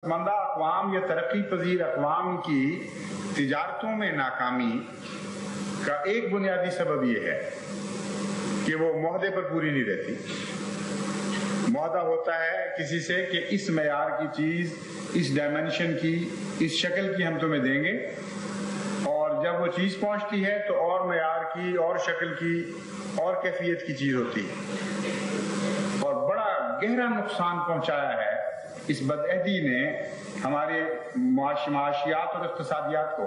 مندہ اقوام یا ترقی پذیر اقوام کی تجارتوں میں ناکامی کا ایک بنیادی سبب یہ ہے کہ وہ معاہدے پر پوری نہیں رہتی۔ معاہدہ ہوتا ہے کسی سے کہ اس معیار کی چیز، اس ڈائمنشن کی، اس شکل کی ہم تمہیں دیں گے، اور جب وہ چیز پہنچتی ہے تو اور معیار کی، اور شکل کی، اور کیفیت کی چیز ہوتی ہے، اور بڑا گہرا نقصان پہنچایا ہے اس بدعہدی نے ہمارے معاشیات اور اقتصادیات کو۔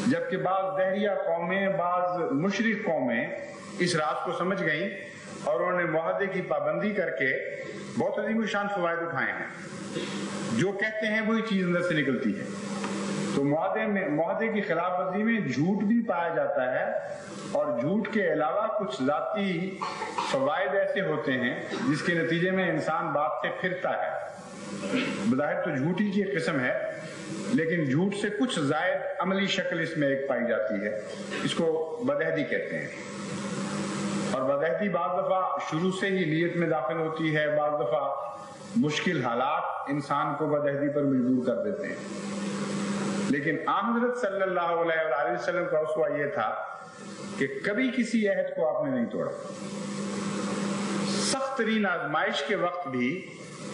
جبکہ بعض دہریہ قومیں، بعض مشرک قومیں اس راز کو سمجھ گئیں اور انہوں نے معاہدے کی پابندی کر کے بہت عظیم الشان فوائد اٹھائے ہیں۔ جو کہتے ہیں وہی چیز اندر سے نکلتی ہے۔ تو معاہدے کی خلاف ورزی میں جھوٹ بھی پایا جاتا ہے، اور جھوٹ کے علاوہ کچھ ذاتی فوائد ایسے ہوتے ہیں جس کے نتیجے میں انسان بات سے پھرتا ہے۔ بظاہر تو جھوٹ ہی کی ایک قسم ہے، لیکن جھوٹ سے کچھ زائد عملی شکل اس میں ایک پائی جاتی ہے، اس کو بدعہدی کہتے ہیں۔ اور بدعہدی بعض دفعہ شروع سے ہی نیت میں داخل ہوتی ہے، بعض دفعہ مشکل حالات انسان کو بدعہدی پر مجبور کر دیتے ہیں۔ لیکن آن حضرت صلی اللہ علیہ وآلہ وسلم کا اسوہ یہ تھا کہ کبھی کسی عہد کو آپ نے نہیں توڑا۔ سخت ترین آزمائش کے وقت بھی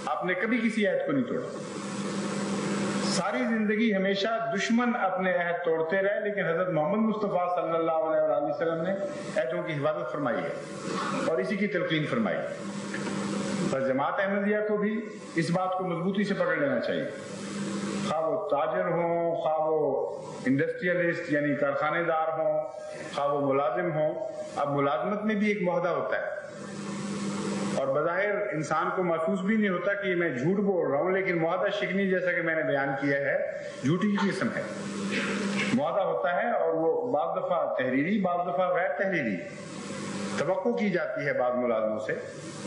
آپ نے کبھی کسی عہد کو نہیں توڑا۔ ساری زندگی ہمیشہ دشمن اپنے عہد توڑتے رہے، لیکن حضرت محمد مصطفیٰ صلی اللہ علیہ وآلہ وسلم نے عہدوں کی حفاظت فرمائی ہے اور اسی کی تلقین فرمائی۔ بس جماعت احمدیہ کو بھی اس بات کو مضبوطی سے پکڑ لینا چاہیے، خواہ وہ تاجر ہوں، خواہ وہ انڈسٹریلسٹ یعنی کارخانے دار ہوں، خواہ وہ ملازم ہوں۔ اب ملازمت میں بھی ایک معاہدہ ہوتا ہے، اور بظاہر انسان کو محسوس بھی نہیں ہوتا کہ میں جھوٹ بول رہا ہوں، لیکن معاہدہ شکنی جیسا کہ میں نے بیان کیا ہے جھوٹی کی قسم ہے۔ معاہدہ ہوتا ہے اور وہ بعض دفعہ تحریری، بعض دفعہ غیر تحریری۔ توقع کی جاتی ہے بعض ملازموں سے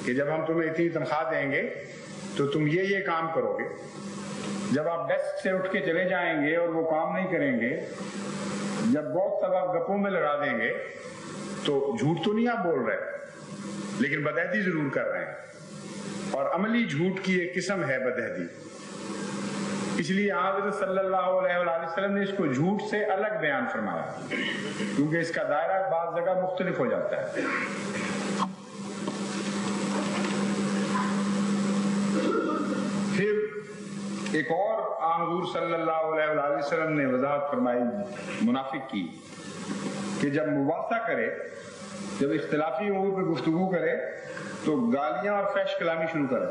کہ جب ہم تمہیں اتنی تنخواہ دیں گے تو تم یہ کام کرو گے۔ جب آپ ڈیسک سے اٹھ کے چلے جائیں گے اور وہ کام نہیں کریں گے، جب بہت سب آپ گپوں میں لڑا دیں گے، تو جھوٹ تو نہیں آپ بول رہے، لیکن بدعہدی ضرور کر رہے ہیں، اور عملی جھوٹ کی ایک قسم ہے بدعہدی۔ اس لیے حضرت صلی اللہ علیہ وآلہ وسلم نے اس کو جھوٹ سے الگ بیان فرمایا، کیونکہ اس کا دائرہ بعض جگہ مختلف ہو جاتا ہے۔ پھر ایک اور حضور صلی اللہ علیہ وآلہ وسلم نے وضاحت فرمائی منافق کی، کہ جب مباحثہ کرے، جب اختلافی امور پہ گفتگو کرے تو گالیاں اور فحش کلامی شروع کرے۔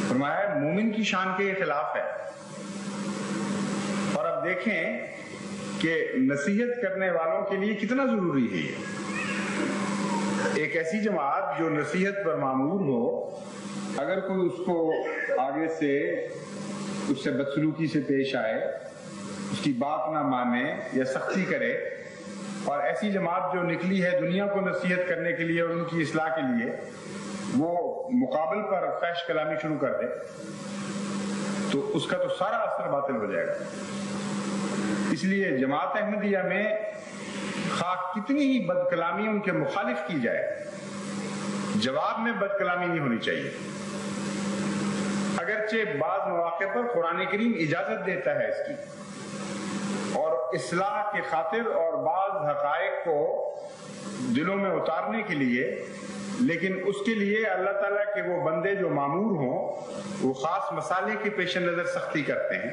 فرمایا مومن کی شان کے یہ خلاف ہے۔ اور اب دیکھیں کہ نصیحت کرنے والوں کے لیے کتنا ضروری ہے یہ۔ ایک ایسی جماعت جو نصیحت پر مامور ہو، اگر کوئی اس کو آگے سے اس سے بدسلوکی سے پیش آئے، اس کی بات نہ مانے یا سختی کرے، اور ایسی جماعت جو نکلی ہے دنیا کو نصیحت کرنے کے لیے اور ان کی اصلاح کے لیے، وہ مقابل پر فحش کلامی شروع کر دے، تو اس کا تو سارا اثر باطل ہو جائے گا۔ اس لیے جماعت احمدیہ میں خواہ کتنی ہی بد کلامی ان کے مخالف کی جائے، جواب میں بد کلامی نہیں ہونی چاہیے۔ اگرچہ بعض مواقع پر قرآن کریم اجازت دیتا ہے اس کی، اور اصلاح کے خاطر اور بعض حقائق کو دلوں میں اتارنے کے لیے، لیکن اس کے لیے اللہ تعالیٰ کے وہ بندے جو مامور ہوں وہ خاص مسالے کے پیش نظر سختی کرتے ہیں۔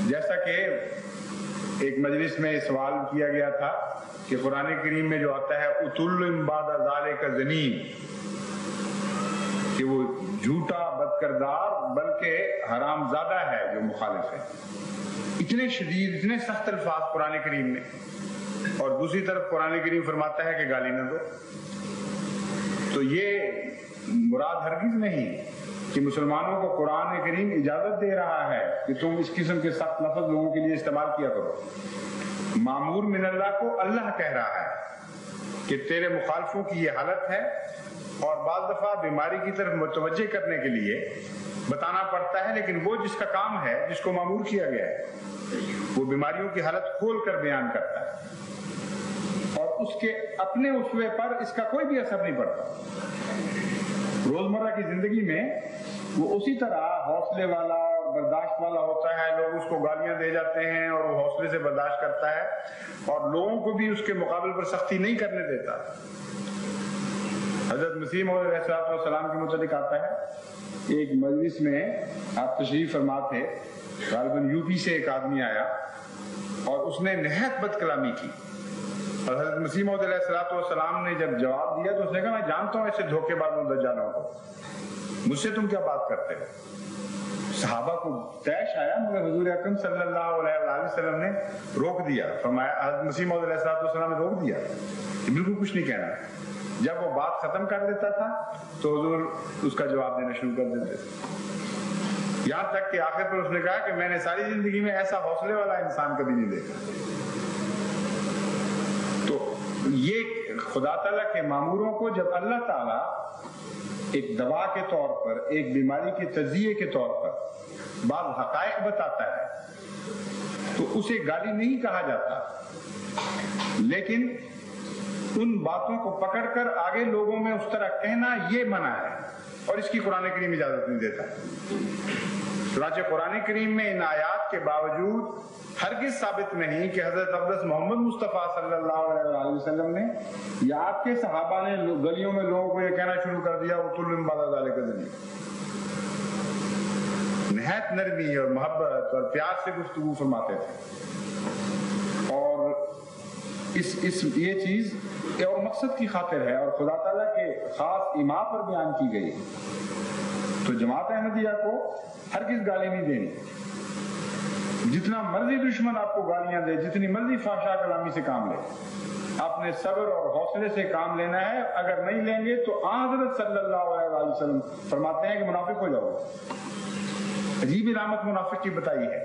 جیسا کہ ایک مجلس میں سوال کیا گیا تھا کہ قرآن کریم میں جو آتا ہے اُتُلٌ بَعْدَ ذَلِكَ زَنِيمٌ، کہ وہ جھوٹا بدکردار بلکہ حرام زادہ ہے جو مخالف ہے، اتنے شدید، اتنے سخت الفاظ قرآن کریم میں، اور دوسری طرف قرآن کریم فرماتا ہے کہ گالی نہ دو۔ تو یہ مراد ہرگز نہیں کہ مسلمانوں کو قرآن کریم اجازت دے رہا ہے کہ تم اس قسم کے سخت لفظ لوگوں کے لیے استعمال کیا کرو۔ مامور من اللہ کو اللہ کہہ رہا ہے کہ تیرے مخالفوں کی یہ حالت ہے، اور بعض دفعہ بیماری کی طرف متوجہ کرنے کے لیے بتانا پڑتا ہے، لیکن وہ جس کا کام ہے، جس کو مامور کیا گیا ہے، وہ بیماریوں کی حالت کھول کر بیان کرتا ہے، اور اس کے اپنے اسوے پر اس کا کوئی بھی اثر نہیں پڑتا۔ روزمرہ کی زندگی میں وہ اسی طرح حوصلے والا اور برداشت والا ہوتا ہے. لوگ اس کو گالیاں دے جاتے ہیں اور وہ حوصلے سے برداشت کرتا ہے اور لوگوں کو بھی اس کے مقابل پر سختی نہیں کرنے دیتا. حضرت مسیح موعود علیہ السلام کے متعلق آتا ہے، ایک مجلس میں آپ تشریف فرما تھے، غالباً یو پی سے ایک آدمی آیا اور اس نے نہایت بد کلامی کی، اور حضرت مسیح موعود علیہ السلام نے جب جواب دیا تو اس نے کہا میں جانتا ہوں ایسے دھوکے باز اور دجالوں کو، مجھ سے تم کیا بات کرتے ہو. صحابہ کو طیش آیا مگر حضور اکرم صلی اللہ علیہ وآلہ وسلم نے روک دیا. فرمایا حضرت مسیح موعود علیہ السلام نے روک دیا کہ بالکل کچھ نہیں کہنا. جب وہ بات ختم کر دیتا تھا تو حضور اس کا جواب دینا شروع کر دیتے تھے، یہاں تک کہ آخر پر اس نے کہا کہ میں نے ساری زندگی میں ایسا حوصلے والا انسان کبھی نہیں دیکھا. تو یہ خدا تعالیٰ کے ماموروں کو جب اللہ تعالیٰ ایک دوا کے طور پر، ایک بیماری کے تجزیے کے طور پر بعض حقائق بتاتا ہے تو اسے گالی نہیں کہا جاتا، لیکن ان باتوں کو پکڑ کر آگے لوگوں میں اس طرح کہنا یہ منع ہے، اور اس کی قرآن کریم اجازت نہیں دیتا. چنانچہ قرآن کریم میں ان آیات کے باوجود ہرگز ثابت نہیں کہ حضرت اقدس محمد مصطفیٰ صلی اللہ علیہ وآلہ وسلم نے یا آپ کے صحابہ نے گلیوں میں لوگوں کو یہ کہنا شروع کر دیا اُتُلٌّ بَعْدَ ذَلِكَ زَنِيمٌ. نہایت نرمی اور محبت اور پیار سے گفتگو فرماتے تھے، اور یہ چیز اور مقصد کی خاطر ہے اور خدا تعالیٰ کے خاص ایما پر بیان کی گئی. تو جماعت احمدیہ کو ہرگز گالی نہیں دینی. جتنا مرضی دشمن آپ کو گالیاں دے، جتنی مرضی فحشا کلامی سے کام لے، آپ نے صبر اور حوصلے سے کام لینا ہے. اگر نہیں لیں گے تو حضرت صلی اللہ علیہ وآلہ وسلم فرماتے ہیں کہ منافق ہو جاؤ. عجیب علامت منافق کی بتائی ہے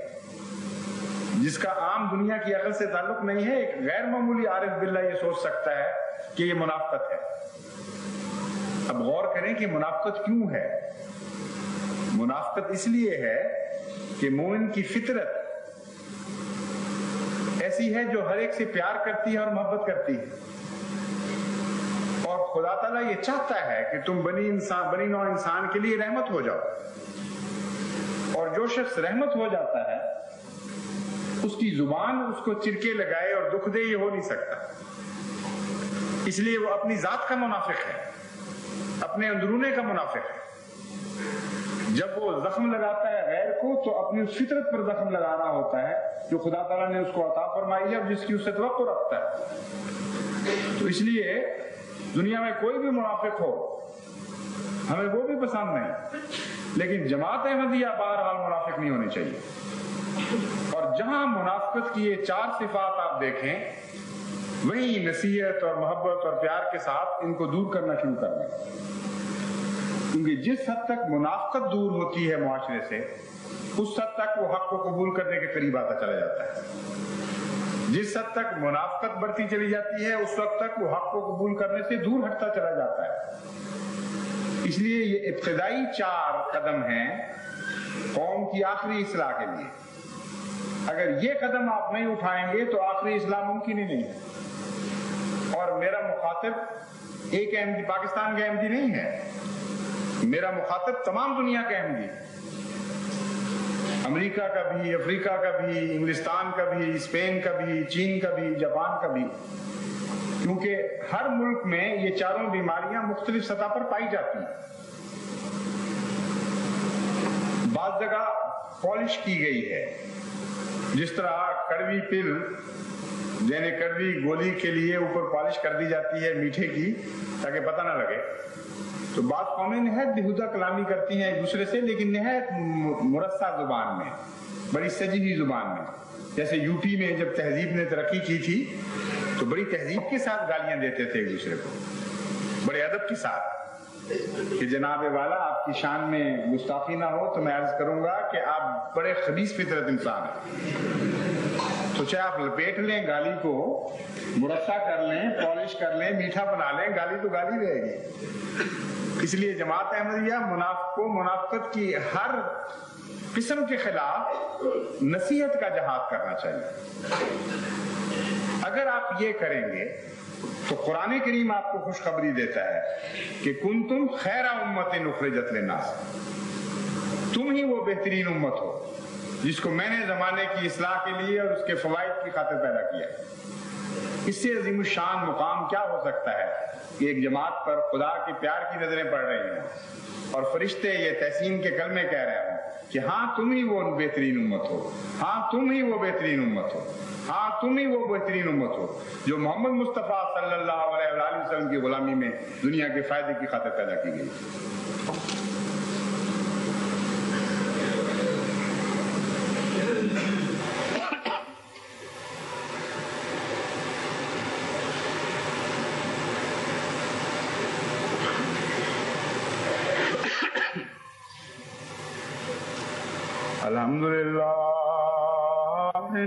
جس کا عام دنیا کی عقل سے تعلق نہیں ہے. ایک غیر معمولی عارف باللہ یہ سوچ سکتا ہے کہ یہ منافقت ہے. اب غور کریں کہ منافقت کیوں ہے. منافقت اس لیے ہے کہ مومن کی فطرت ایسی ہے جو ہر ایک سے پیار کرتی ہے اور محبت کرتی ہے، اور خدا تعالیٰ یہ چاہتا ہے کہ تم بنی نوع انسان کے لیے رحمت ہو جاؤ، اور جو شخص رحمت ہو جاتا ہے اس کی زبان اس کو چرکے لگائے اور دکھ دے یہ ہو نہیں سکتا. اس لیے وہ اپنی ذات کا منافق ہے، اپنے اندرونے کا منافق ہے. جب وہ زخم لگاتا ہے غیر کو تو اپنی اس فطرت پر زخم لگانا ہوتا ہے جو خدا تعالیٰ نے اس کو عطا فرمائی ہے اور جس کی اس سے توقع رکھتا ہے. تو اس لیے دنیا میں کوئی بھی منافق ہو ہمیں وہ بھی پسند نہیں، لیکن جماعت احمدیہ بہرحال منافق نہیں ہونی چاہیے. اور جہاں منافقت کی یہ 4 صفات آپ دیکھیں وہیں نصیحت اور محبت اور پیار کے ساتھ ان کو دور کرنا شروع کرنا. کیونکہ جس حد تک منافقت دور ہوتی ہے معاشرے سے اس حد تک وہ حق کو قبول کرنے کے قریب آتا چلا جاتا ہے. جس حد تک منافقت بڑھتی چلی جاتی ہے اس وقت تک وہ حق کو قبول کرنے سے دور ہٹتا چلا جاتا ہے. اس لیے یہ ابتدائی 4 قدم ہیں قوم کی آخری اصلاح کے لیے. اگر یہ قدم آپ نہیں اٹھائیں گے تو آخری اصلاح ممکن ہی نہیں ہے. اور میرا مخاطب ایک احمدی پاکستان کے احمدی نہیں ہے، میرا مخاطب تمام دنیا کا احمدی، امریکہ کا بھی، افریقہ کا بھی، انگلستان کا بھی، اسپین کا بھی، چین کا بھی، جاپان کا بھی. کیونکہ ہر ملک میں یہ 4 بیماریاں مختلف سطح پر پائی جاتی ہیں. بعض جگہ پالش کی گئی ہے، جس طرح کڑوی پل یعنی کڑوی گولی کے لیے اوپر پالش کر دی جاتی ہے میٹھے کی تاکہ پتہ نہ لگے. تو بعض قومیں نہایت بےہودہ کلامی کرتی ہیں ایک دوسرے سے، لیکن نہایت مرصع زبان میں، بڑی سجی ہوئی زبان میں. جیسے یو پی میں جب تہذیب نے ترقی کی تھی تو بڑی تہذیب کے ساتھ گالیاں دیتے تھے ایک دوسرے کو، بڑے ادب کے ساتھ کہ جناب والا آپ کی شان میں گستاخی نہ ہو تو میں عرض کروں گا کہ آپ بڑے خبیث فطرت انسان ہیں. تو چاہے آپ لپیٹ لیں گالی کو، مرصع کر لیں، پالش کر لیں، میٹھا بنا لیں، گالی تو گالی رہے گی. اس لیے جماعت احمدیہ منافقت کی ہر قسم کے خلاف نصیحت کا جہاد کرنا چاہیے. اگر آپ یہ کریں گے تو قرآن کریم آپ کو خوشخبری دیتا ہے کہ کنتم خیر امت اخرجت للناس. وہ بہترین امت ہو جس کو میں نے زمانے کی اصلاح کے لیے اور اس کے فوائد کی خاطر پیدا کیا۔ اس سے عظیم الشان مقام کیا ہو سکتا ہے کہ ایک جماعت پر خدا کے پیار کی نظریں پڑ رہی ہوں اور فرشتے یہ تحسین کے کلمے کہہ رہے ہوں کہ ہاں تم ہی وہ بہترین امت ہو، ہاں تم ہی وہ بہترین امت ہو، ہاں تم ہی وہ بہترین امت ہو جو محمد مصطفیٰ صلی اللہ علیہ وآلہ وسلم کی غلامی میں دنیا کے فائدے کی خاطر پیدا کی گئی۔ الحمدللہ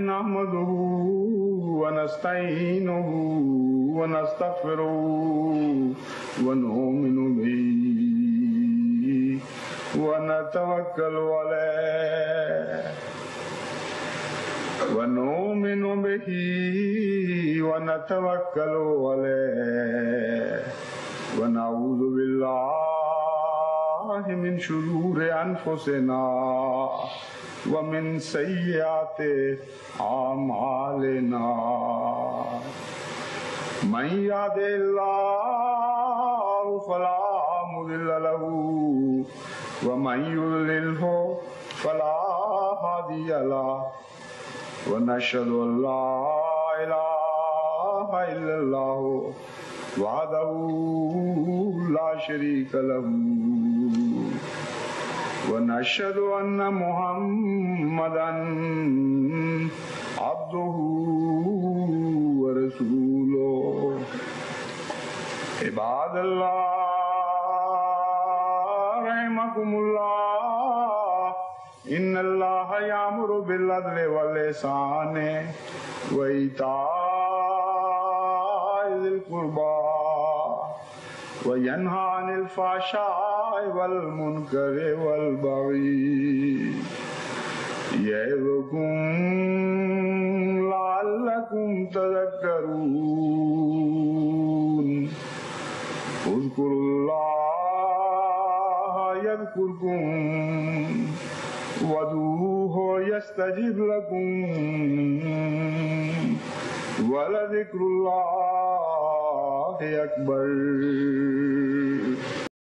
نحمده ونستعینه ونستغفره ونؤمن به ونتوکل علیہ ونؤمن به ونتوکل علیہ ونعوذ باللہ من شرور انفسنا ومن سیئات اعمالنا من یهد اللہ فلا مضل له ومن یضللہ فلا ہادی له ونشهد ان لا الہ الا اللہ وحدہ لا شریک له ونشهد ان محمدا عبده ورسوله عباد اللہ رحمكم اللہ ان اللہ یأمر بالعدل والإحسان وإیتاء ذی القربى وینہا عن الفحشاء والمنکر والبغی یعظکم لعلکم تذکرون اذکروا اللہ یذکرکم وادعوہ یستجب لکم ولذکر اللہ اکبر۔